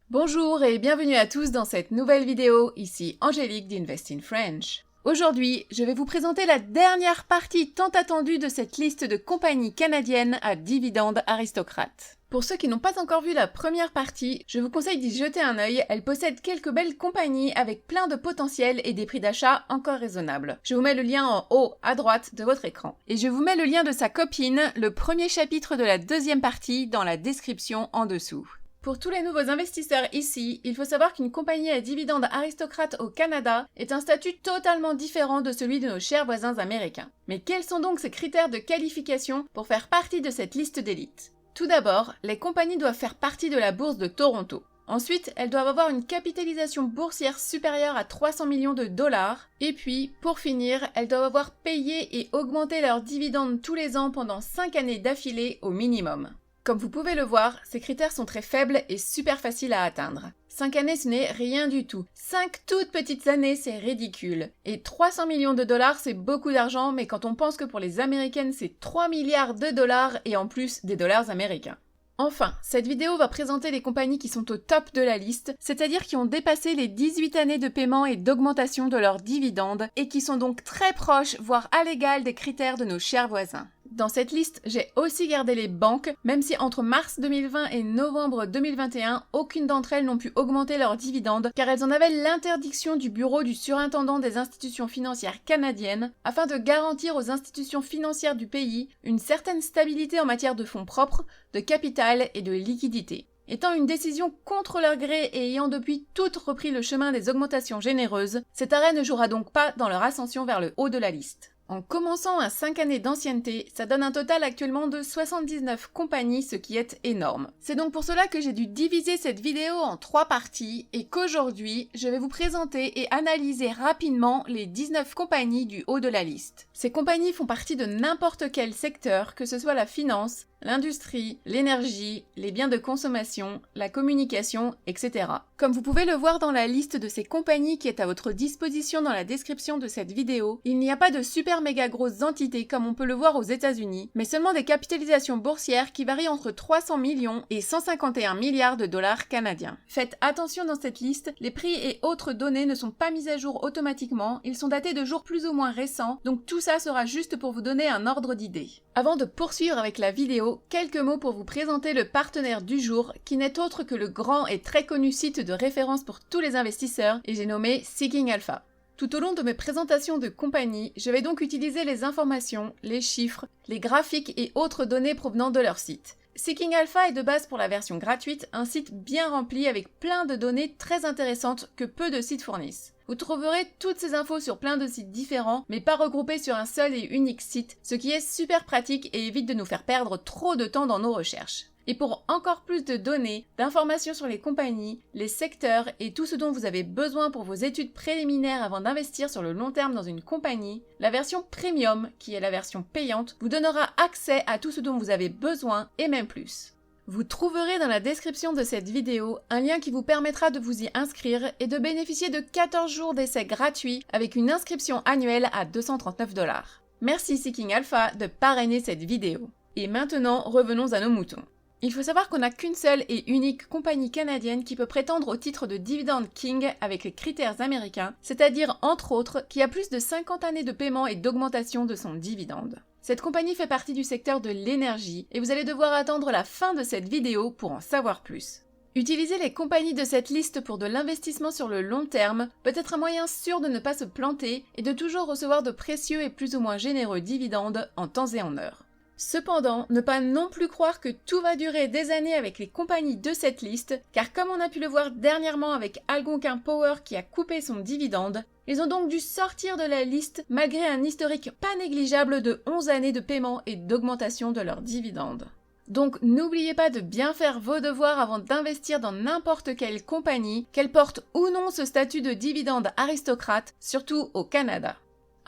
Bonjour et bienvenue à tous dans cette nouvelle vidéo, ici Angélique d'Invest in French. Aujourd'hui, je vais vous présenter la dernière partie tant attendue de cette liste de compagnies canadiennes à dividendes aristocrates. Pour ceux qui n'ont pas encore vu la première partie, je vous conseille d'y jeter un œil, elle possède quelques belles compagnies avec plein de potentiel et des prix d'achat encore raisonnables. Je vous mets le lien en haut à droite de votre écran. Et je vous mets le lien de sa copine, le premier chapitre de la deuxième partie, dans la description en dessous. Pour tous les nouveaux investisseurs ici, il faut savoir qu'une compagnie à dividendes aristocrates au Canada est un statut totalement différent de celui de nos chers voisins américains. Mais quels sont donc ces critères de qualification pour faire partie de cette liste d'élite ? Tout d'abord, les compagnies doivent faire partie de la bourse de Toronto. Ensuite, elles doivent avoir une capitalisation boursière supérieure à 300 millions de dollars. Et puis, pour finir, elles doivent avoir payé et augmenté leurs dividendes tous les ans pendant 5 années d'affilée au minimum. Comme vous pouvez le voir, ces critères sont très faibles et super faciles à atteindre. 5 années, ce n'est rien du tout. 5 toutes petites années, c'est ridicule. Et 300 millions de dollars, c'est beaucoup d'argent, mais quand on pense que pour les Américaines, c'est 3 milliards de dollars et en plus des dollars américains. Enfin, cette vidéo va présenter les compagnies qui sont au top de la liste, c'est-à-dire qui ont dépassé les 18 années de paiement et d'augmentation de leurs dividendes et qui sont donc très proches, voire à l'égal des critères de nos chers voisins. Dans cette liste, j'ai aussi gardé les banques, même si entre mars 2020 et novembre 2021, aucune d'entre elles n'ont pu augmenter leurs dividendes car elles en avaient l'interdiction du bureau du surintendant des institutions financières canadiennes afin de garantir aux institutions financières du pays une certaine stabilité en matière de fonds propres, de capital et de liquidité. Étant une décision contre leur gré et ayant depuis toutes repris le chemin des augmentations généreuses, cet arrêt ne jouera donc pas dans leur ascension vers le haut de la liste. En commençant à 5 années d'ancienneté, ça donne un total actuellement de 79 compagnies, ce qui est énorme. C'est donc pour cela que j'ai dû diviser cette vidéo en 3 parties et qu'aujourd'hui, je vais vous présenter et analyser rapidement les 19 compagnies du haut de la liste. Ces compagnies font partie de n'importe quel secteur, que ce soit la finance, l'industrie, l'énergie, les biens de consommation, la communication, etc. Comme vous pouvez le voir dans la liste de ces compagnies qui est à votre disposition dans la description de cette vidéo, il n'y a pas de super méga grosses entités comme on peut le voir aux États-Unis, mais seulement des capitalisations boursières qui varient entre 300 millions et 151 milliards de dollars canadiens. Faites attention dans cette liste, les prix et autres données ne sont pas mises à jour automatiquement, ils sont datés de jours plus ou moins récents, donc tout ça sera juste pour vous donner un ordre d'idée. Avant de poursuivre avec la vidéo, quelques mots pour vous présenter le partenaire du jour, qui n'est autre que le grand et très connu site de référence pour tous les investisseurs, et j'ai nommé Seeking Alpha. Tout au long de mes présentations de compagnie, je vais donc utiliser les informations, les chiffres, les graphiques et autres données provenant de leur site. Seeking Alpha est de base pour la version gratuite, un site bien rempli avec plein de données très intéressantes que peu de sites fournissent. Vous trouverez toutes ces infos sur plein de sites différents, mais pas regroupées sur un seul et unique site, ce qui est super pratique et évite de nous faire perdre trop de temps dans nos recherches. Et pour encore plus de données, d'informations sur les compagnies, les secteurs et tout ce dont vous avez besoin pour vos études préliminaires avant d'investir sur le long terme dans une compagnie, la version Premium, qui est la version payante, vous donnera accès à tout ce dont vous avez besoin et même plus. Vous trouverez dans la description de cette vidéo un lien qui vous permettra de vous y inscrire et de bénéficier de 14 jours d'essai gratuits avec une inscription annuelle à 239 $. Merci Seeking Alpha de parrainer cette vidéo. Et maintenant, revenons à nos moutons. Il faut savoir qu'on n'a qu'une seule et unique compagnie canadienne qui peut prétendre au titre de Dividend King avec les critères américains, c'est-à-dire entre autres qui a plus de 50 années de paiement et d'augmentation de son dividende. Cette compagnie fait partie du secteur de l'énergie et vous allez devoir attendre la fin de cette vidéo pour en savoir plus. Utiliser les compagnies de cette liste pour de l'investissement sur le long terme peut être un moyen sûr de ne pas se planter et de toujours recevoir de précieux et plus ou moins généreux dividendes en temps et en heure. Cependant, ne pas non plus croire que tout va durer des années avec les compagnies de cette liste, car comme on a pu le voir dernièrement avec Algonquin Power qui a coupé son dividende, ils ont donc dû sortir de la liste malgré un historique pas négligeable de 11 années de paiement et d'augmentation de leurs dividendes. Donc n'oubliez pas de bien faire vos devoirs avant d'investir dans n'importe quelle compagnie, qu'elle porte ou non ce statut de dividende aristocrate, surtout au Canada.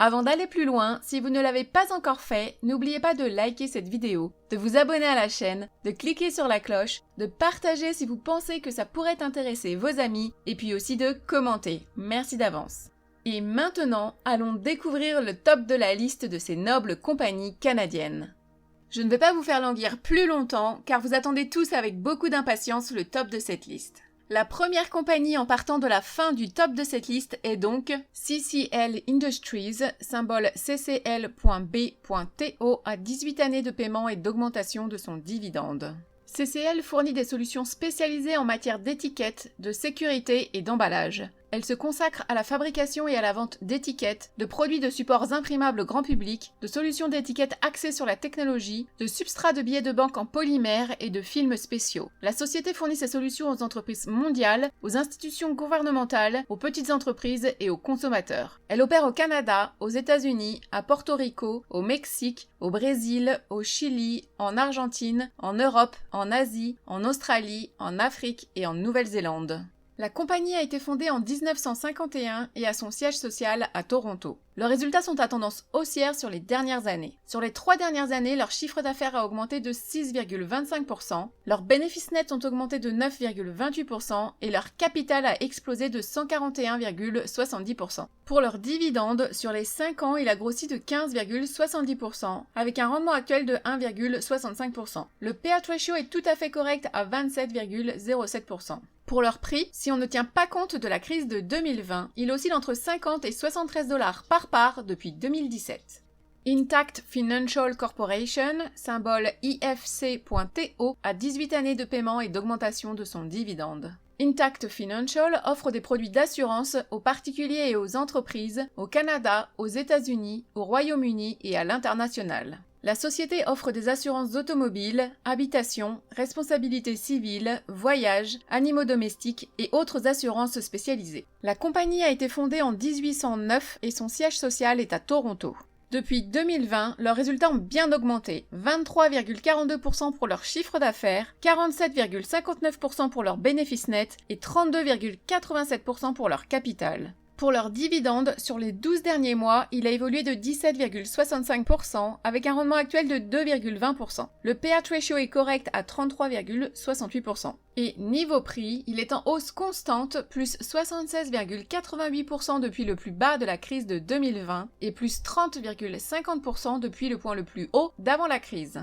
Avant d'aller plus loin, si vous ne l'avez pas encore fait, n'oubliez pas de liker cette vidéo, de vous abonner à la chaîne, de cliquer sur la cloche, de partager si vous pensez que ça pourrait intéresser vos amis, et puis aussi de commenter. Merci d'avance. Et maintenant, allons découvrir le top de la liste de ces nobles compagnies canadiennes. Je ne vais pas vous faire languir plus longtemps, car vous attendez tous avec beaucoup d'impatience le top de cette liste. La première compagnie en partant de la fin du top de cette liste est donc CCL Industries, symbole CCL.B.TO, à 18 années de paiement et d'augmentation de son dividende. CCL fournit des solutions spécialisées en matière d'étiquettes, de sécurité et d'emballage. Elle se consacre à la fabrication et à la vente d'étiquettes, de produits de supports imprimables grand public, de solutions d'étiquettes axées sur la technologie, de substrats de billets de banque en polymère et de films spéciaux. La société fournit ses solutions aux entreprises mondiales, aux institutions gouvernementales, aux petites entreprises et aux consommateurs. Elle opère au Canada, aux États-Unis, à Porto Rico, au Mexique, au Brésil, au Chili, en Argentine, en Europe, en Asie, en Australie, en Afrique et en Nouvelle-Zélande. La compagnie a été fondée en 1951 et a son siège social à Toronto. Leurs résultats sont à tendance haussière sur les dernières années. Sur les 3 dernières années, leur chiffre d'affaires a augmenté de 6,25%, leurs bénéfices nets ont augmenté de 9,28% et leur capital a explosé de 141,70%. Pour leur dividende, sur les 5 ans, il a grossi de 15,70%, avec un rendement actuel de 1,65%. Le payout ratio est tout à fait correct à 27,07%. Pour leur prix, si on ne tient pas compte de la crise de 2020, il oscille entre 50 et 73 $ par part depuis 2017. Intact Financial Corporation, symbole IFC.TO, a 18 années de paiement et d'augmentation de son dividende. Intact Financial offre des produits d'assurance aux particuliers et aux entreprises au Canada, aux États-Unis, au Royaume-Uni et à l'international. La société offre des assurances automobiles, habitation, responsabilité civile, voyage, animaux domestiques et autres assurances spécialisées. La compagnie a été fondée en 1809 et son siège social est à Toronto. Depuis 2020, leurs résultats ont bien augmenté, 23,42% pour leur chiffre d'affaires, 47,59% pour leur bénéfice net et 32,87% pour leur capital. Pour leur dividende, sur les 12 derniers mois, il a évolué de 17,65% avec un rendement actuel de 2,20%. Le payout ratio est correct à 33,68%. Et niveau prix, il est en hausse constante, plus 76,88% depuis le plus bas de la crise de 2020 et plus 30,50% depuis le point le plus haut d'avant la crise.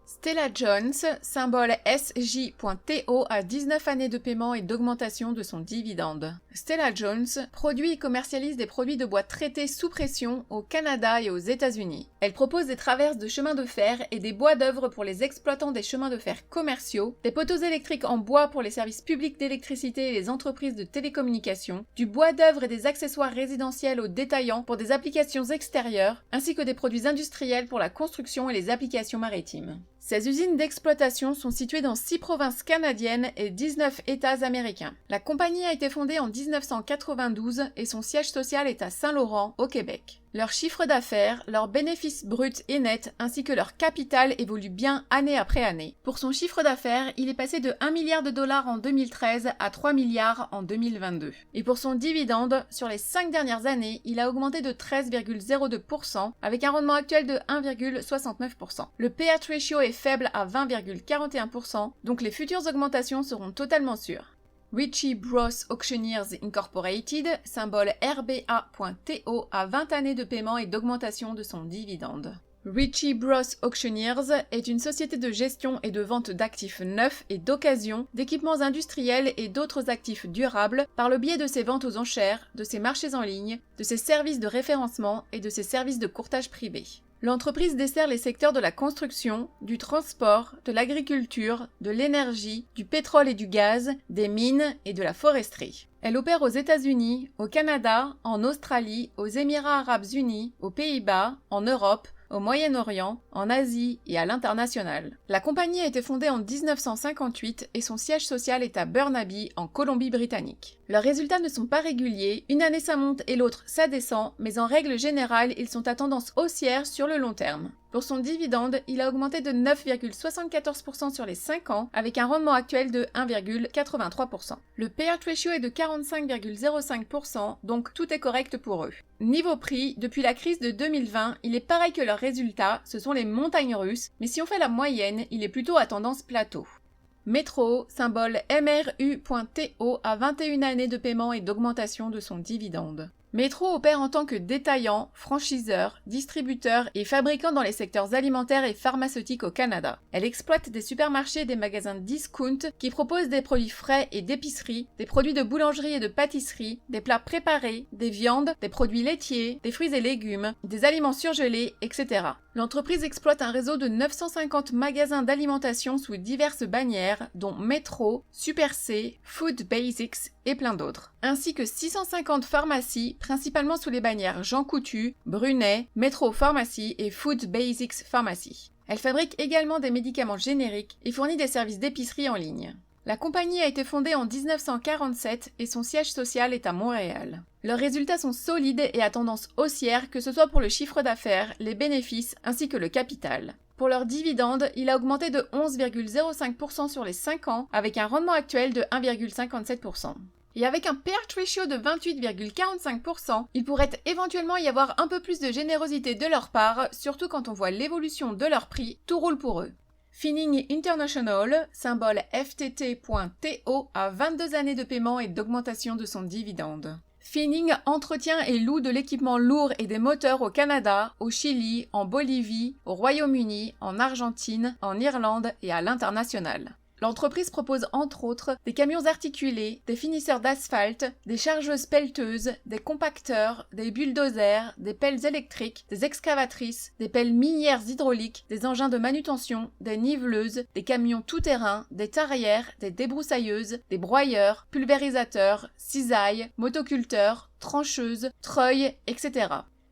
Stella-Jones, symbole SJ.TO, a 19 années de paiement et d'augmentation de son dividende. Stella-Jones produit et commercialise des produits de bois traités sous pression au Canada et aux États-Unis. Elle propose des traverses de chemins de fer et des bois d'œuvre pour les exploitants des chemins de fer commerciaux, des poteaux électriques en bois pour les services publics d'électricité et les entreprises de télécommunications, du bois d'œuvre et des accessoires résidentiels aux détaillants pour des applications extérieures, ainsi que des produits industriels pour la construction et les applications maritimes. Ces usines d'exploitation sont situées dans 6 provinces canadiennes et 19 États américains. La compagnie a été fondée en 1992 et son siège social est à Saint-Laurent, au Québec. Leur chiffre d'affaires, leurs bénéfices bruts et nets, ainsi que leur capital évoluent bien année après année. Pour son chiffre d'affaires, il est passé de 1 milliard de dollars en 2013 à 3 milliards en 2022. Et pour son dividende, sur les 5 dernières années, il a augmenté de 13,02% avec un rendement actuel de 1,69%. Le payout ratio est faible à 20,41%, donc les futures augmentations seront totalement sûres. Ritchie Bros Auctioneers Incorporated, symbole RBA.TO, a 20 années de paiement et d'augmentation de son dividende. Ritchie Bros Auctioneers est une société de gestion et de vente d'actifs neufs et d'occasion, d'équipements industriels et d'autres actifs durables par le biais de ses ventes aux enchères, de ses marchés en ligne, de ses services de référencement et de ses services de courtage privé. L'entreprise dessert les secteurs de la construction, du transport, de l'agriculture, de l'énergie, du pétrole et du gaz, des mines et de la foresterie. Elle opère aux États-Unis, au Canada, en Australie, aux Émirats arabes unis, aux Pays-Bas, en Europe, au Moyen-Orient, en Asie et à l'international. La compagnie a été fondée en 1958 et son siège social est à Burnaby, en Colombie-Britannique. Leurs résultats ne sont pas réguliers, une année ça monte et l'autre ça descend, mais en règle générale, ils sont à tendance haussière sur le long terme. Pour son dividende, il a augmenté de 9,74% sur les 5 ans, avec un rendement actuel de 1,83%. Le payout ratio est de 45,05%, donc tout est correct pour eux. Niveau prix, depuis la crise de 2020, il est pareil que leurs résultats, ce sont les montagnes russes, mais si on fait la moyenne, il est plutôt à tendance plateau. Metro, symbole MRU.TO, a 21 années de paiement et d'augmentation de son dividende. Metro opère en tant que détaillant, franchiseur, distributeur et fabricant dans les secteurs alimentaires et pharmaceutiques au Canada. Elle exploite des supermarchés et des magasins discount qui proposent des produits frais et d'épicerie, des produits de boulangerie et de pâtisserie, des plats préparés, des viandes, des produits laitiers, des fruits et légumes, des aliments surgelés, etc. L'entreprise exploite un réseau de 950 magasins d'alimentation sous diverses bannières, dont Metro, Super C, Food Basics et plein d'autres, ainsi que 650 pharmacies, principalement sous les bannières Jean Coutu, Brunet, Metro Pharmacy et Food Basics Pharmacy. Elle fabrique également des médicaments génériques et fournit des services d'épicerie en ligne. La compagnie a été fondée en 1947 et son siège social est à Montréal. Leurs résultats sont solides et à tendance haussière, que ce soit pour le chiffre d'affaires, les bénéfices ainsi que le capital. Pour leurs dividendes, il a augmenté de 11,05% sur les 5 ans, avec un rendement actuel de 1,57%. Et avec un payout ratio de 28,45%, il pourrait éventuellement y avoir un peu plus de générosité de leur part, surtout quand on voit l'évolution de leur prix, tout roule pour eux. Finning International, symbole FTT.TO, a 22 années de paiement et d'augmentation de son dividende. Finning entretient et loue de l'équipement lourd et des moteurs au Canada, au Chili, en Bolivie, au Royaume-Uni, en Argentine, en Irlande et à l'international. L'entreprise propose entre autres des camions articulés, des finisseurs d'asphalte, des chargeuses pelleteuses, des compacteurs, des bulldozers, des pelles électriques, des excavatrices, des pelles minières hydrauliques, des engins de manutention, des niveleuses, des camions tout-terrain, des tarières, des débroussailleuses, des broyeurs, pulvérisateurs, cisailles, motoculteurs, trancheuses, treuils, etc.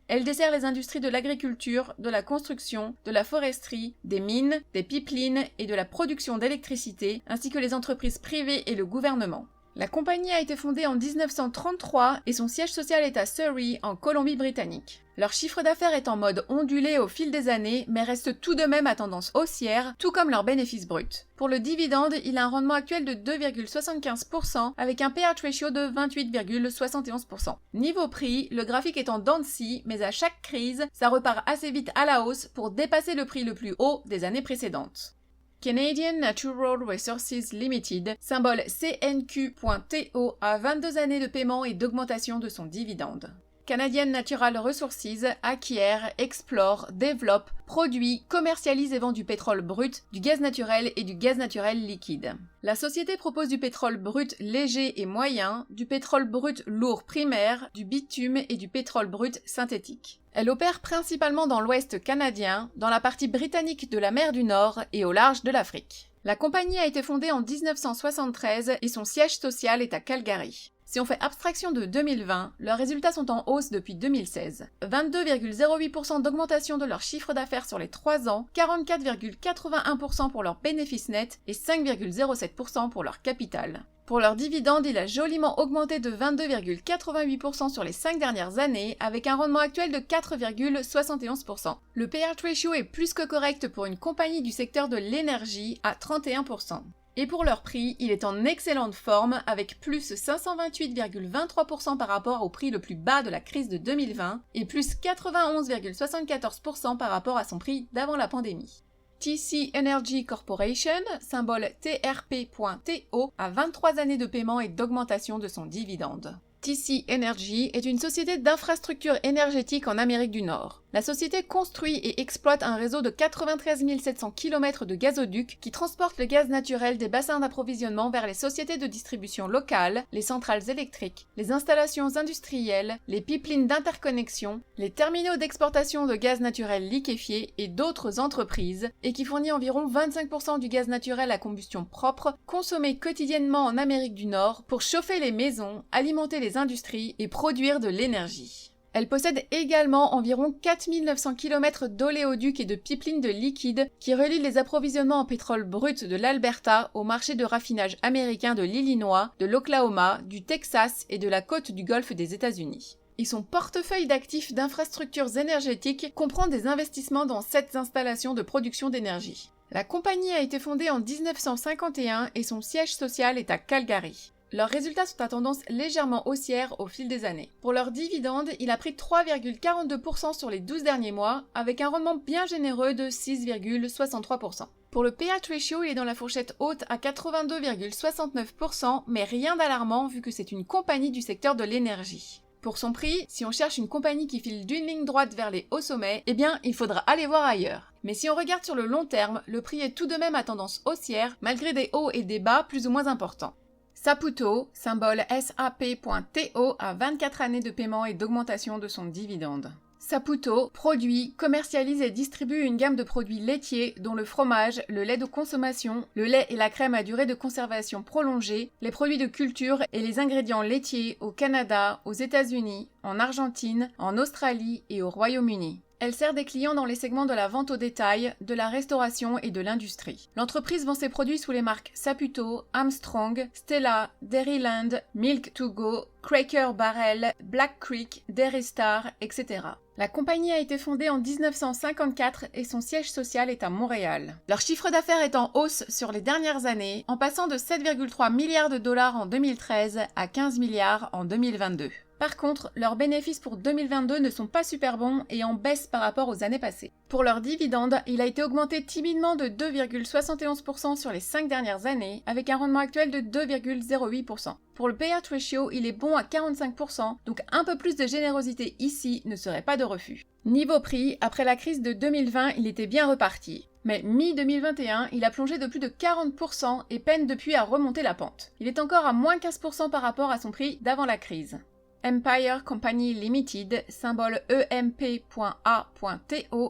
Elle dessert les industries de l'agriculture, de la construction, de la foresterie, des mines, des pipelines et de la production d'électricité, ainsi que les entreprises privées et le gouvernement. La compagnie a été fondée en 1933 et son siège social est à Surrey, en Colombie-Britannique. Leur chiffre d'affaires est en mode ondulé au fil des années, mais reste tout de même à tendance haussière, tout comme leurs bénéfices bruts. Pour le dividende, il a un rendement actuel de 2,75% avec un payout ratio de 28,71%. Niveau prix, le graphique est en dents de scie, mais à chaque crise, ça repart assez vite à la hausse pour dépasser le prix le plus haut des années précédentes. Canadian Natural Resources Limited, symbole CNQ.TO, a 22 années de paiement et d'augmentation de son dividende. Canadian Natural Resources acquiert, explore, développe, produit, commercialise et vend du pétrole brut, du gaz naturel et du gaz naturel liquide. La société propose du pétrole brut léger et moyen, du pétrole brut lourd primaire, du bitume et du pétrole brut synthétique. Elle opère principalement dans l'Ouest canadien, dans la partie britannique de la mer du Nord et au large de l'Afrique. La compagnie a été fondée en 1973 et son siège social est à Calgary. Si on fait abstraction de 2020, leurs résultats sont en hausse depuis 2016. 22,08% d'augmentation de leur chiffre d'affaires sur les 3 ans, 44,81% pour leur bénéfice net et 5,07% pour leur capital. Pour leur dividende, il a joliment augmenté de 22,88% sur les 5 dernières années, avec un rendement actuel de 4,71%. Le payout ratio est plus que correct pour une compagnie du secteur de l'énergie à 31%. Et pour leur prix, il est en excellente forme avec plus 528,23% par rapport au prix le plus bas de la crise de 2020 et plus 91,74% par rapport à son prix d'avant la pandémie. TC Energy Corporation, symbole TRP.TO, a 23 années de paiement et d'augmentation de son dividende. TC Energy est une société d'infrastructures énergétiques en Amérique du Nord. La société construit et exploite un réseau de 93 700 km de gazoducs qui transportent le gaz naturel des bassins d'approvisionnement vers les sociétés de distribution locales, les centrales électriques, les installations industrielles, les pipelines d'interconnexion, les terminaux d'exportation de gaz naturel liquéfié et d'autres entreprises, et qui fournit environ 25% du gaz naturel à combustion propre consommé quotidiennement en Amérique du Nord pour chauffer les maisons, alimenter les industries et produire de l'énergie. Elle possède également environ 4900 km d'oléoducs et de pipelines de liquide qui relient les approvisionnements en pétrole brut de l'Alberta au marché de raffinage américain de l'Illinois, de l'Oklahoma, du Texas et de la côte du Golfe des États-Unis. Et son portefeuille d'actifs d'infrastructures énergétiques comprend des investissements dans 7 installations de production d'énergie. La compagnie a été fondée en 1951 et son siège social est à Calgary. Leurs résultats sont à tendance légèrement haussière au fil des années. Pour leur dividende, il a pris 3,42% sur les 12 derniers mois, avec un rendement bien généreux de 6,63%. Pour le payout ratio, il est dans la fourchette haute à 82,69%, mais rien d'alarmant vu que c'est une compagnie du secteur de l'énergie. Pour son prix, si on cherche une compagnie qui file d'une ligne droite vers les hauts sommets, eh bien, il faudra aller voir ailleurs. Mais si on regarde sur le long terme, le prix est tout de même à tendance haussière, malgré des hauts et des bas plus ou moins importants. Saputo, symbole SAP.TO, a 24 années de paiement et d'augmentation de son dividende. Saputo produit, commercialise et distribue une gamme de produits laitiers dont le fromage, le lait de consommation, le lait et la crème à durée de conservation prolongée, les produits de culture et les ingrédients laitiers au Canada, aux États-Unis, en Argentine, en Australie et au Royaume-Uni. Elle sert des clients dans les segments de la vente au détail, de la restauration et de l'industrie. L'entreprise vend ses produits sous les marques Saputo, Armstrong, Stella, Dairyland, Milk to Go, Cracker Barrel, Black Creek, Dairy Star, etc. La compagnie a été fondée en 1954 et son siège social est à Montréal. Leur chiffre d'affaires est en hausse sur les dernières années, en passant de 7,3 milliards de dollars en 2013 à 15 milliards en 2022. Par contre, leurs bénéfices pour 2022 ne sont pas super bons et en baisse par rapport aux années passées. Pour leur dividende, il a été augmenté timidement de 2,71% sur les 5 dernières années, avec un rendement actuel de 2,08%. Pour le payout ratio, il est bon à 45%, donc un peu plus de générosité ici ne serait pas de refus. Niveau prix, après la crise de 2020, il était bien reparti. Mais mi-2021, il a plongé de plus de 40% et peine depuis à remonter la pente. Il est encore à moins 15% par rapport à son prix d'avant la crise. Empire Company Limited, symbole EMP.A.TO,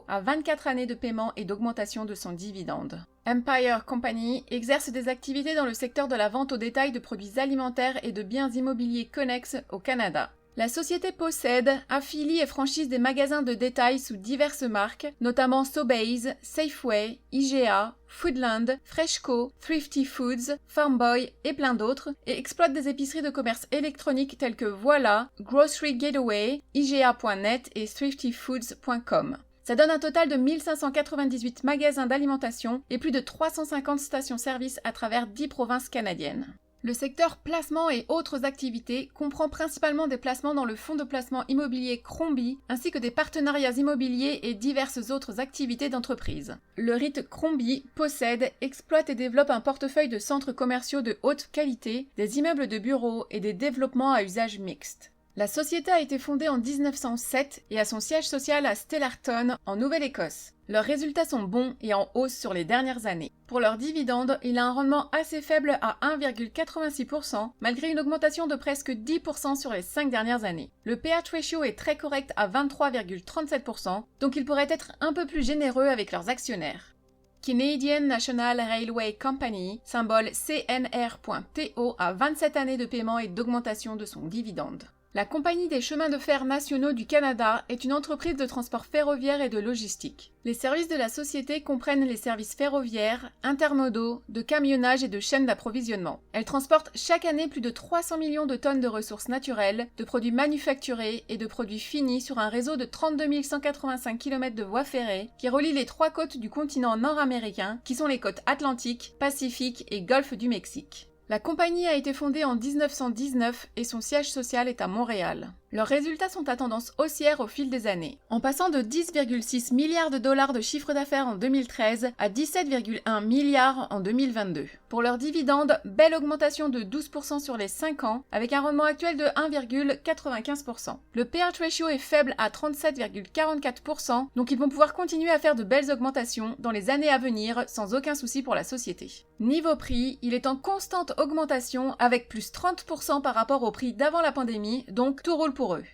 a 24 années de paiement et d'augmentation de son dividende. Empire Company exerce des activités dans le secteur de la vente au détail de produits alimentaires et de biens immobiliers connexes au Canada. La société possède, affilie et franchise des magasins de détail sous diverses marques, notamment Sobeys, Safeway, IGA, Foodland, Freshco, Thrifty Foods, Farmboy et plein d'autres, et exploite des épiceries de commerce électronique telles que Voilà, Grocery Gateway, IGA.net et ThriftyFoods.com. Ça donne un total de 1598 magasins d'alimentation et plus de 350 stations-service à travers 10 provinces canadiennes. Le secteur placement et autres activités comprend principalement des placements dans le fonds de placement immobilier Crombie, ainsi que des partenariats immobiliers et diverses autres activités d'entreprise. Le REIT Crombie possède, exploite et développe un portefeuille de centres commerciaux de haute qualité, des immeubles de bureaux et des développements à usage mixte. La société a été fondée en 1907 et a son siège social à Stellarton, en Nouvelle-Écosse. Leurs résultats sont bons et en hausse sur les dernières années. Pour leur dividende, il a un rendement assez faible à 1,86%, malgré une augmentation de presque 10% sur les 5 dernières années. Le payout ratio est très correct à 23,37%, donc ils pourraient être un peu plus généreux avec leurs actionnaires. Canadian National Railway Company, symbole CNR.TO, a 27 années de paiement et d'augmentation de son dividende. La Compagnie des chemins de fer nationaux du Canada est une entreprise de transport ferroviaire et de logistique. Les services de la société comprennent les services ferroviaires, intermodaux, de camionnage et de chaînes d'approvisionnement. Elle transporte chaque année plus de 300 millions de tonnes de ressources naturelles, de produits manufacturés et de produits finis sur un réseau de 32 185 km de voies ferrées qui relie les 3 côtes du continent nord-américain, qui sont les côtes Atlantique, Pacifique et Golfe du Mexique. La compagnie a été fondée en 1919 et son siège social est à Montréal. Leurs résultats sont à tendance haussière au fil des années, en passant de 10,6 milliards de dollars de chiffre d'affaires en 2013 à 17,1 milliards en 2022. Pour leurs dividendes, belle augmentation de 12% sur les 5 ans, avec un rendement actuel de 1,95%. Le payout ratio est faible à 37,44%, donc ils vont pouvoir continuer à faire de belles augmentations dans les années à venir sans aucun souci pour la société. Niveau prix, il est en constante augmentation avec plus 30% par rapport au prix d'avant la pandémie, donc tout roule pour eux.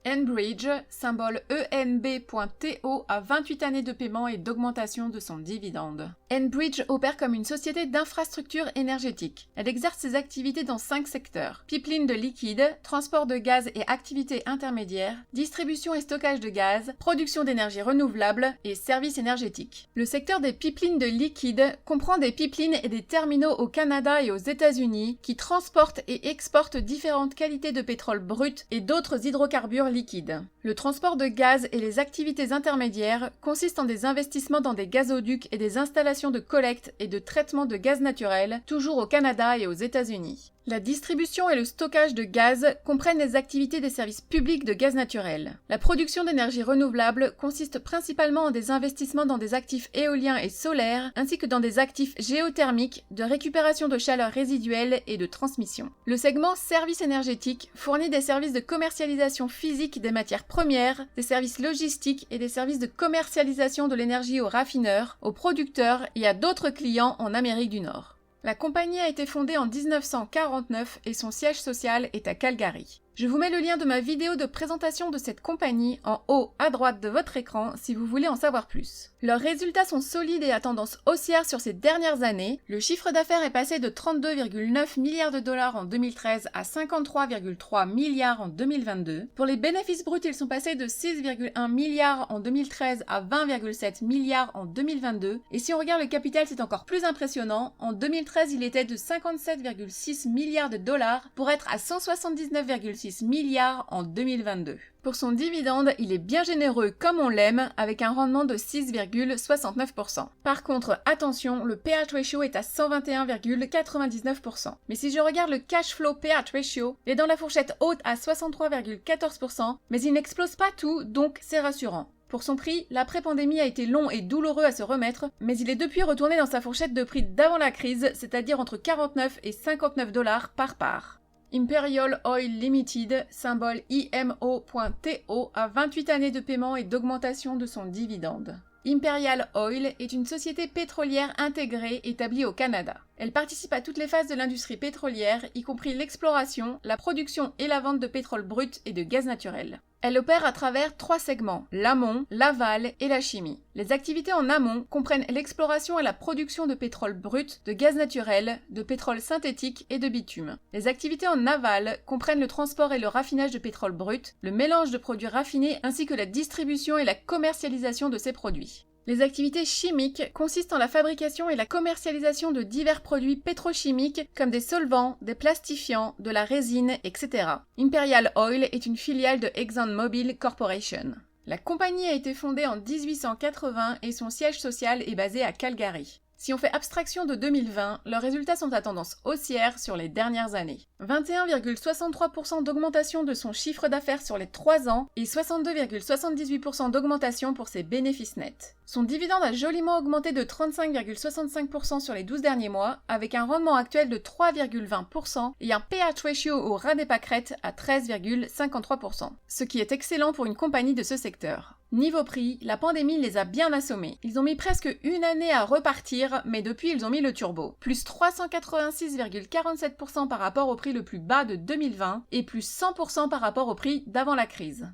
Enbridge, symbole ENB.TO, a 28 années de paiement et d'augmentation de son dividende. Enbridge opère comme une société d'infrastructure énergétique. Elle exerce ses activités dans 5 secteurs: pipeline de liquide, transport de gaz et activités intermédiaires, distribution et stockage de gaz, production d'énergie renouvelable et services énergétiques. Le secteur des pipelines de liquide comprend des pipelines et des terminaux au Canada et aux États-Unis qui transportent et exportent différentes qualités de pétrole brut et d'autres hydrocarbures liquide. Le transport de gaz et les activités intermédiaires consistent en des investissements dans des gazoducs et des installations de collecte et de traitement de gaz naturel, toujours au Canada et aux États-Unis. La distribution et le stockage de gaz comprennent les activités des services publics de gaz naturel. La production d'énergie renouvelable consiste principalement en des investissements dans des actifs éoliens et solaires, ainsi que dans des actifs géothermiques, de récupération de chaleur résiduelle et de transmission. Le segment services énergétiques fournit des services de commercialisation physique des matières premières, des services logistiques et des services de commercialisation de l'énergie aux raffineurs, aux producteurs et à d'autres clients en Amérique du Nord. La compagnie a été fondée en 1949 et son siège social est à Calgary. Je vous mets le lien de ma vidéo de présentation de cette compagnie en haut à droite de votre écran si vous voulez en savoir plus. Leurs résultats sont solides et à tendance haussière sur ces dernières années. Le chiffre d'affaires est passé de 32,9 milliards de dollars en 2013 à 53,3 milliards en 2022. Pour les bénéfices bruts, ils sont passés de 6,1 milliards en 2013 à 20,7 milliards en 2022. Et si on regarde le capital, c'est encore plus impressionnant. En 2013, il était de 57,6 milliards de dollars pour être à 179,6 milliards en 2022. Pour son dividende, il est bien généreux comme on l'aime, avec un rendement de 6,69%. Par contre, attention, le payout ratio est à 121,99%. Mais si je regarde le cash flow payout ratio, il est dans la fourchette haute à 63,14%, mais il n'explose pas tout, donc c'est rassurant. Pour son prix, l'après-pandémie a été long et douloureux à se remettre, mais il est depuis retourné dans sa fourchette de prix d'avant la crise, c'est-à-dire entre 49 et 59 dollars par part. Imperial Oil Limited, symbole IMO.TO, a 28 années de paiement et d'augmentation de son dividende. Imperial Oil est une société pétrolière intégrée établie au Canada. Elle participe à toutes les phases de l'industrie pétrolière, y compris l'exploration, la production et la vente de pétrole brut et de gaz naturel. Elle opère à travers 3 segments, l'amont, l'aval et la chimie. Les activités en amont comprennent l'exploration et la production de pétrole brut, de gaz naturel, de pétrole synthétique et de bitume. Les activités en aval comprennent le transport et le raffinage de pétrole brut, le mélange de produits raffinés ainsi que la distribution et la commercialisation de ces produits. Les activités chimiques consistent en la fabrication et la commercialisation de divers produits pétrochimiques comme des solvants, des plastifiants, de la résine, etc. Imperial Oil est une filiale de ExxonMobil Corporation. La compagnie a été fondée en 1880 et son siège social est basé à Calgary. Si on fait abstraction de 2020, leurs résultats sont à tendance haussière sur les dernières années. 21,63% d'augmentation de son chiffre d'affaires sur les 3 ans et 62,78% d'augmentation pour ses bénéfices nets. Son dividende a joliment augmenté de 35,65% sur les 12 derniers mois, avec un rendement actuel de 3,20% et un payout ratio au ras des pâquerettes à 13,53%, ce qui est excellent pour une compagnie de ce secteur. Niveau prix, la pandémie les a bien assommés. Ils ont mis presque une année à repartir, mais depuis ils ont mis le turbo. Plus 386,47% par rapport au prix le plus bas de 2020 et plus 100% par rapport au prix d'avant la crise.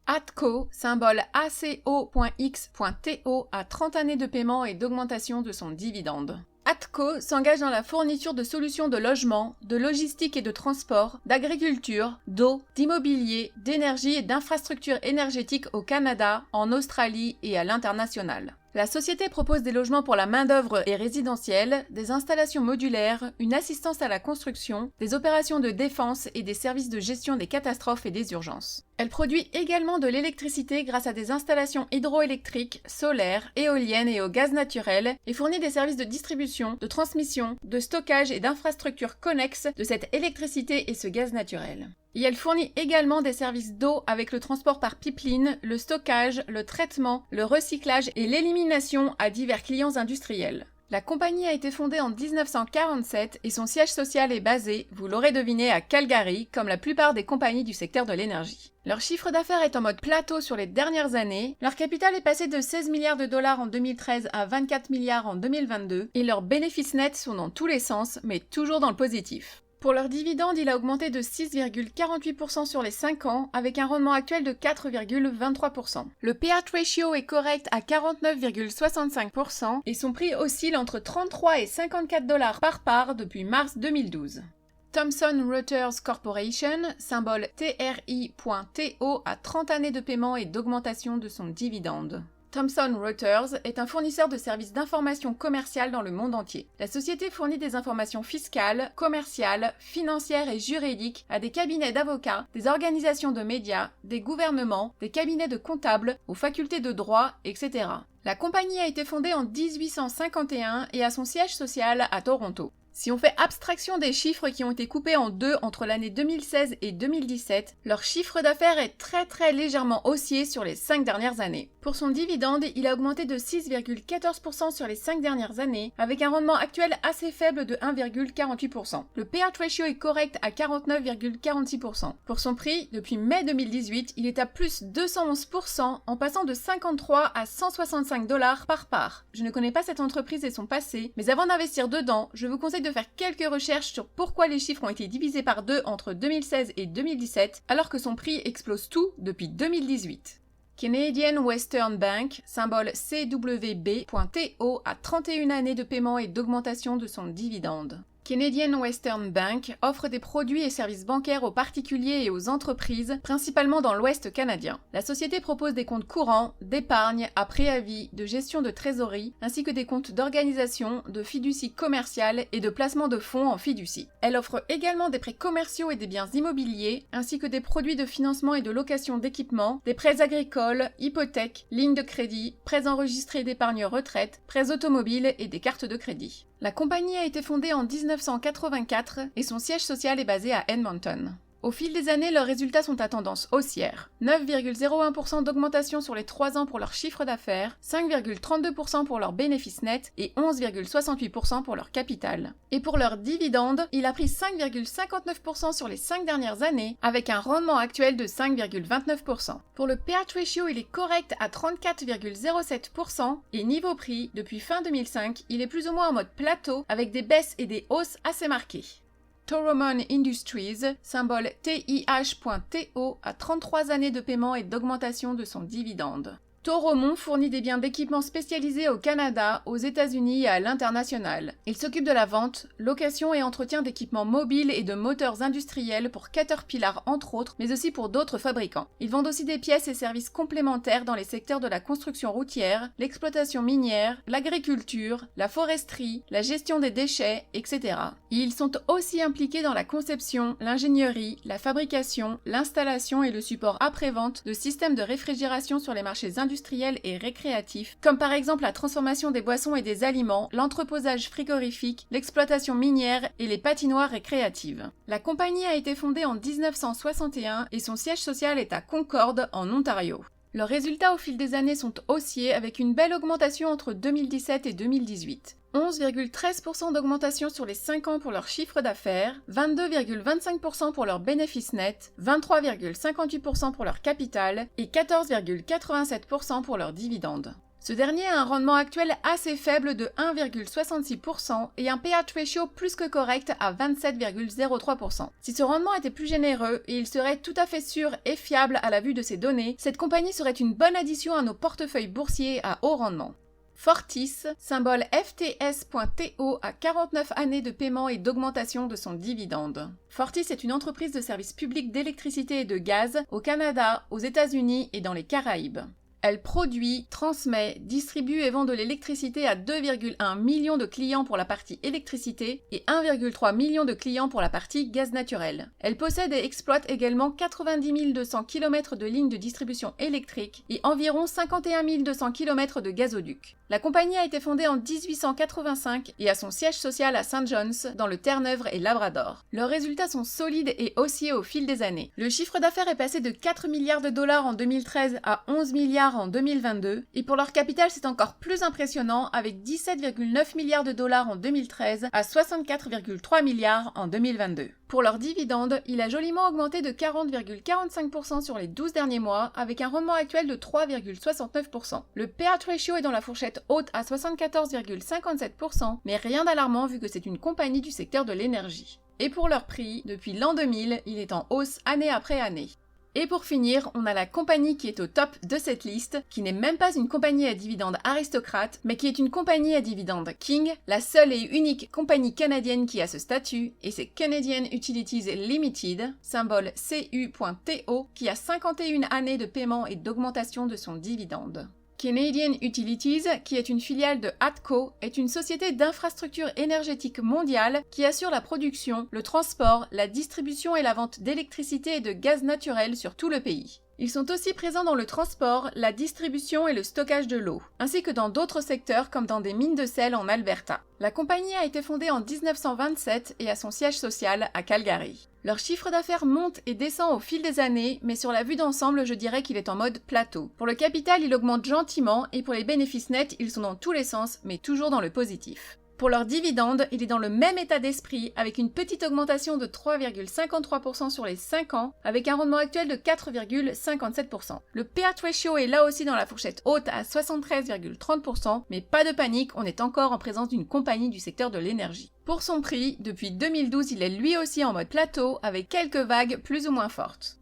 ATCO, symbole ACO.X.TO, a 30 années de paiement et d'augmentation de son dividende. ATCO s'engage dans la fourniture de solutions de logement, de logistique et de transport, d'agriculture, d'eau, d'immobilier, d'énergie et d'infrastructures énergétiques au Canada, en Australie et à l'international. La société propose des logements pour la main-d'œuvre et résidentielle, des installations modulaires, une assistance à la construction, des opérations de défense et des services de gestion des catastrophes et des urgences. Elle produit également de l'électricité grâce à des installations hydroélectriques, solaires, éoliennes et au gaz naturel et fournit des services de distribution, de transmission, de stockage et d'infrastructures connexes de cette électricité et ce gaz naturel. Et elle fournit également des services d'eau avec le transport par pipeline, le stockage, le traitement, le recyclage et l'élimination à divers clients industriels. La compagnie a été fondée en 1947 et son siège social est basé, vous l'aurez deviné, à Calgary, comme la plupart des compagnies du secteur de l'énergie. Leur chiffre d'affaires est en mode plateau sur les dernières années, leur capital est passé de 16 milliards de dollars en 2013 à 24 milliards en 2022 et leurs bénéfices nets sont dans tous les sens, mais toujours dans le positif. Pour leur dividende, il a augmenté de 6,48% sur les 5 ans, avec un rendement actuel de 4,23%. Le payout ratio est correct à 49,65% et son prix oscille entre 33 et 54 dollars par part depuis mars 2012. Thomson Reuters Corporation, symbole TRI.TO, a 30 années de paiement et d'augmentation de son dividende. Thomson Reuters est un fournisseur de services d'information commerciale dans le monde entier. La société fournit des informations fiscales, commerciales, financières et juridiques à des cabinets d'avocats, des organisations de médias, des gouvernements, des cabinets de comptables, aux facultés de droit, etc. La compagnie a été fondée en 1851 et a son siège social à Toronto. Si on fait abstraction des chiffres qui ont été coupés en deux entre l'année 2016 et 2017, leur chiffre d'affaires est très légèrement haussier sur les 5 dernières années. Pour son dividende, il a augmenté de 6,14% sur les 5 dernières années, avec un rendement actuel assez faible de 1,48%. Le payout ratio est correct à 49,46%. Pour son prix, depuis mai 2018, il est à plus 211%, en passant de 53 à 165 $ par part. Je ne connais pas cette entreprise et son passé, mais avant d'investir dedans, je vous conseille de faire quelques recherches sur pourquoi les chiffres ont été divisés par 2 entre 2016 et 2017, alors que son prix explose tout depuis 2018. Canadian Western Bank, symbole CWB.TO, a 31 années de paiement et d'augmentation de son dividende. Canadian Western Bank offre des produits et services bancaires aux particuliers et aux entreprises, principalement dans l'Ouest canadien. La société propose des comptes courants, d'épargne, à préavis, de gestion de trésorerie, ainsi que des comptes d'organisation, de fiducie commerciale et de placement de fonds en fiducie. Elle offre également des prêts commerciaux et des biens immobiliers, ainsi que des produits de financement et de location d'équipements, des prêts agricoles, hypothèques, lignes de crédit, prêts enregistrés d'épargne retraite, prêts automobiles et des cartes de crédit. La compagnie a été fondée en 1984 et son siège social est basé à Edmonton. Au fil des années, leurs résultats sont à tendance haussière. 9,01% d'augmentation sur les 3 ans pour leur chiffre d'affaires, 5,32% pour leur bénéfice net et 11,68% pour leur capital. Et pour leur dividende, il a pris 5,59% sur les 5 dernières années, avec un rendement actuel de 5,29%. Pour le payout ratio, il est correct à 34,07% et niveau prix, depuis fin 2005, il est plus ou moins en mode plateau, avec des baisses et des hausses assez marquées. Toromont Industries, symbole TIH.TO, a 33 années de paiement et d'augmentation de son dividende. Toromont fournit des biens d'équipement spécialisés au Canada, aux États-Unis et à l'international. Il s'occupe de la vente, location et entretien d'équipements mobiles et de moteurs industriels pour Caterpillar entre autres, mais aussi pour d'autres fabricants. Ils vendent aussi des pièces et services complémentaires dans les secteurs de la construction routière, l'exploitation minière, l'agriculture, la foresterie, la gestion des déchets, etc. Ils sont aussi impliqués dans la conception, l'ingénierie, la fabrication, l'installation et le support après-vente de systèmes de réfrigération sur les marchés industriels et récréatifs, comme par exemple la transformation des boissons et des aliments, l'entreposage frigorifique, l'exploitation minière et les patinoires récréatives. La compagnie a été fondée en 1961 et son siège social est à Concord, en Ontario. Leurs résultats au fil des années sont haussiers avec une belle augmentation entre 2017 et 2018. 11,13% d'augmentation sur les 5 ans pour leur chiffre d'affaires, 22,25% pour leur bénéfice net, 23,58% pour leur capital et 14,87% pour leur dividende. Ce dernier a un rendement actuel assez faible de 1,66% et un payout ratio plus que correct à 27,03%. Si ce rendement était plus généreux et il serait tout à fait sûr et fiable à la vue de ces données, cette compagnie serait une bonne addition à nos portefeuilles boursiers à haut rendement. Fortis, symbole FTS.TO, a 49 années de paiement et d'augmentation de son dividende. Fortis est une entreprise de services publics d'électricité et de gaz au Canada, aux États-Unis et dans les Caraïbes. Elle produit, transmet, distribue et vend de l'électricité à 2,1 millions de clients pour la partie électricité et 1,3 million de clients pour la partie gaz naturel. Elle possède et exploite également 90 200 km de lignes de distribution électrique et environ 51 200 km de gazoducs. La compagnie a été fondée en 1885 et a son siège social à St. John's, dans le Terre-Neuve et Labrador. Leurs résultats sont solides et haussiers au fil des années. Le chiffre d'affaires est passé de 4 milliards de dollars en 2013 à 11 milliards en 2022, et pour leur capital c'est encore plus impressionnant avec 17,9 milliards de dollars en 2013 à 64,3 milliards en 2022. Pour leur dividende, il a joliment augmenté de 40,45% sur les 12 derniers mois avec un rendement actuel de 3,69%. Le payout ratio est dans la fourchette haute à 74,57%, mais rien d'alarmant vu que c'est une compagnie du secteur de l'énergie. Et pour leur prix, depuis l'an 2000, il est en hausse année après année. Et pour finir, on a la compagnie qui est au top de cette liste, qui n'est même pas une compagnie à dividende aristocrate, mais qui est une compagnie à dividende king, la seule et unique compagnie canadienne qui a ce statut, et c'est Canadian Utilities Limited, symbole CU.TO, qui a 51 années de paiement et d'augmentation de son dividende. Canadian Utilities, qui est une filiale de ATCO, est une société d'infrastructure énergétique mondiale qui assure la production, le transport, la distribution et la vente d'électricité et de gaz naturel sur tout le pays. Ils sont aussi présents dans le transport, la distribution et le stockage de l'eau, ainsi que dans d'autres secteurs comme dans des mines de sel en Alberta. La compagnie a été fondée en 1927 et a son siège social à Calgary. Leur chiffre d'affaires monte et descend au fil des années, mais sur la vue d'ensemble, je dirais qu'il est en mode plateau. Pour le capital, il augmente gentiment et pour les bénéfices nets, ils sont dans tous les sens, mais toujours dans le positif. Pour leur dividende, il est dans le même état d'esprit, avec une petite augmentation de 3,53% sur les 5 ans, avec un rendement actuel de 4,57%. Le payout ratio est là aussi dans la fourchette haute à 73,30%, mais pas de panique, on est encore en présence d'une compagnie du secteur de l'énergie. Pour son prix, depuis 2012, il est lui aussi en mode plateau, avec quelques vagues plus ou moins fortes.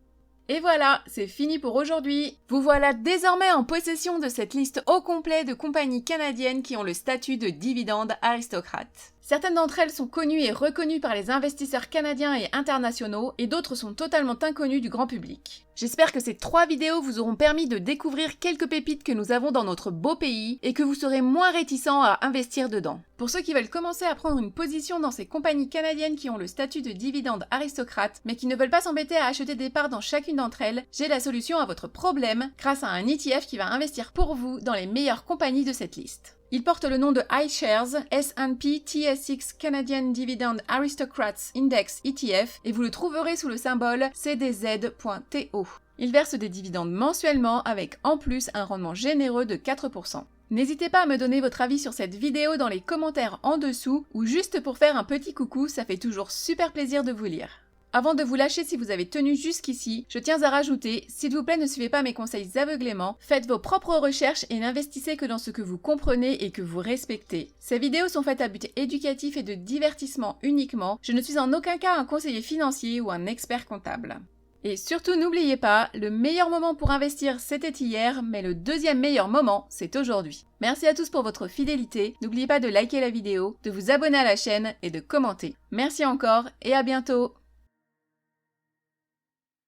Et voilà, c'est fini pour aujourd'hui. Vous voilà désormais en possession de cette liste au complet de compagnies canadiennes qui ont le statut de dividende aristocrate. Certaines d'entre elles sont connues et reconnues par les investisseurs canadiens et internationaux, et d'autres sont totalement inconnues du grand public. J'espère que ces 3 vidéos vous auront permis de découvrir quelques pépites que nous avons dans notre beau pays, et que vous serez moins réticents à investir dedans. Pour ceux qui veulent commencer à prendre une position dans ces compagnies canadiennes qui ont le statut de dividende aristocrate, mais qui ne veulent pas s'embêter à acheter des parts dans chacune d'entre elles, j'ai la solution à votre problème, grâce à un ETF qui va investir pour vous dans les meilleures compagnies de cette liste. Il porte le nom de iShares S&P TSX Canadian Dividend Aristocrats Index ETF et vous le trouverez sous le symbole CDZ.TO. Il verse des dividendes mensuellement avec en plus un rendement généreux de 4%. N'hésitez pas à me donner votre avis sur cette vidéo dans les commentaires en dessous ou juste pour faire un petit coucou, ça fait toujours super plaisir de vous lire. Avant de vous lâcher si vous avez tenu jusqu'ici, je tiens à rajouter, s'il vous plaît ne suivez pas mes conseils aveuglément, faites vos propres recherches et n'investissez que dans ce que vous comprenez et que vous respectez. Ces vidéos sont faites à but éducatif et de divertissement uniquement, je ne suis en aucun cas un conseiller financier ou un expert comptable. Et surtout n'oubliez pas, le meilleur moment pour investir c'était hier, mais le deuxième meilleur moment c'est aujourd'hui. Merci à tous pour votre fidélité, n'oubliez pas de liker la vidéo, de vous abonner à la chaîne et de commenter. Merci encore et à bientôt!